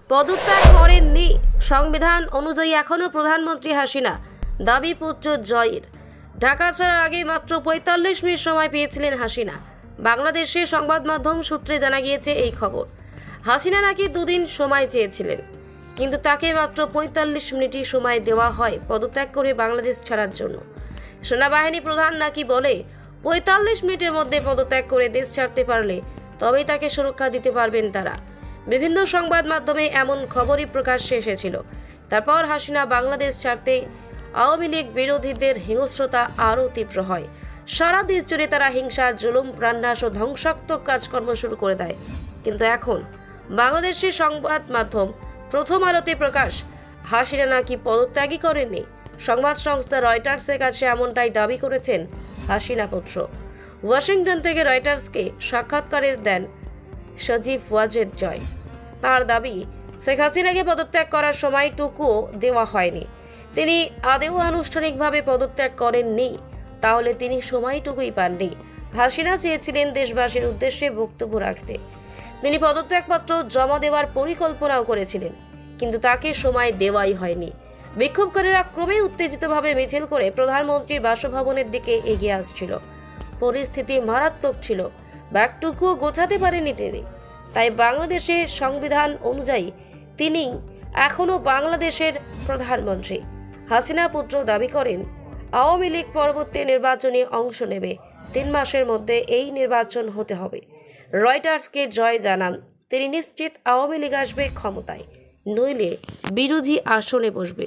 পদত্যাগ করেননি। সংবিধান অনুযায়ী এখনও প্রধানমন্ত্রী হাসিনা। দাবি পুত্র জয়ের। ঢাকা ছাড়ার আগে মাত্র ৪৫ মিনিট সময় পেয়েছিলেন হাসিনা। বাংলাদেশের সংবাদ মাধ্যম সূত্রে জানা গিয়েছে এই খবর। হাসিনা নাকি দুদিন সময় চেয়েছিলেন, কিন্তু তাকে মাত্র ৪৫ মিনিটই সময় দেওয়া হয় পদত্যাগ করে বাংলাদেশ ছাড়ার জন্য। সেনাবাহিনী প্রধান নাকি বলে ৪৫ মিনিটের মধ্যে পদত্যাগ করে দেশ ছাড়তে পারলে তবেই তাকে সুরক্ষা দিতে পারবেন তারা। বিভিন্ন সংবাদ মাধ্যমে এমন খবরই প্রকাশ্যে এসেছিল। তারপর হাসিনা বাংলাদেশ ছাড়তে আওয়ামী লীগ বিরোধীদের হিংস্রতা আরও তীব্র হয়। সারা দেশ জুড়ে তারা হিংসা, জুলুম, প্রাণনাশ ও ধ্বংসাত্মক কাজকর্ম শুরু করে দেয়। কিন্তু এখন বাংলাদেশের সংবাদ মাধ্যম প্রথম আলোতে প্রকাশ, হাসিনা নাকি পদত্যাগই করেননি। সংবাদ সংস্থা রয়টার্সের কাছে এমনটাই দাবি করেছেন হাসিনা পুত্র। ওয়াশিংটন থেকে রয়টার্সকে সাক্ষাৎকারে দেন সজীব ওয়াজেদ জয়। তার দাবি, শেখ হাসিনাকে পদত্যাগ করার সময়টুকুও দেওয়া হয়নি। তিনি আদৌ আনুষ্ঠানিকভাবে পদত্যাগ করেননি, তাহলে তিনি সময়টুকুই পাননি। হাসিনা চেয়েছিলেন দেশবাসীর উদ্দেশ্যে বক্তব্য রাখতে। তিনি পদত্যাগপত্র জমা দেওয়ার পরিকল্পনাও করেছিলেন, কিন্তু তাকে সময় দেওয়াই হয়নি। বিক্ষোভকারীরা ক্রমে উত্তেজিতভাবে মিছিল করে প্রধানমন্ত্রীর বাসভবনের দিকে এগিয়ে আসছিল। পরিস্থিতি মারাত্মক ছিল, ব্যাগটুকুও গোছাতে পারেননি তিনি। তাই বাংলাদেশের সংবিধান অনুযায়ী তিনি এখনো বাংলাদেশের প্রধানমন্ত্রী। হাসিনা পুত্র দাবি করেন আওয়ামী লীগ পরবর্তী নির্বাচনে অংশ নেবে। ৩ মাসের মধ্যে এই নির্বাচন হতে হবে। রয়টার্সকে জয় জানান তিনি নিশ্চিত আওয়ামী লীগ আসবে ক্ষমতায়, নইলে বিরোধী আসনে বসবে।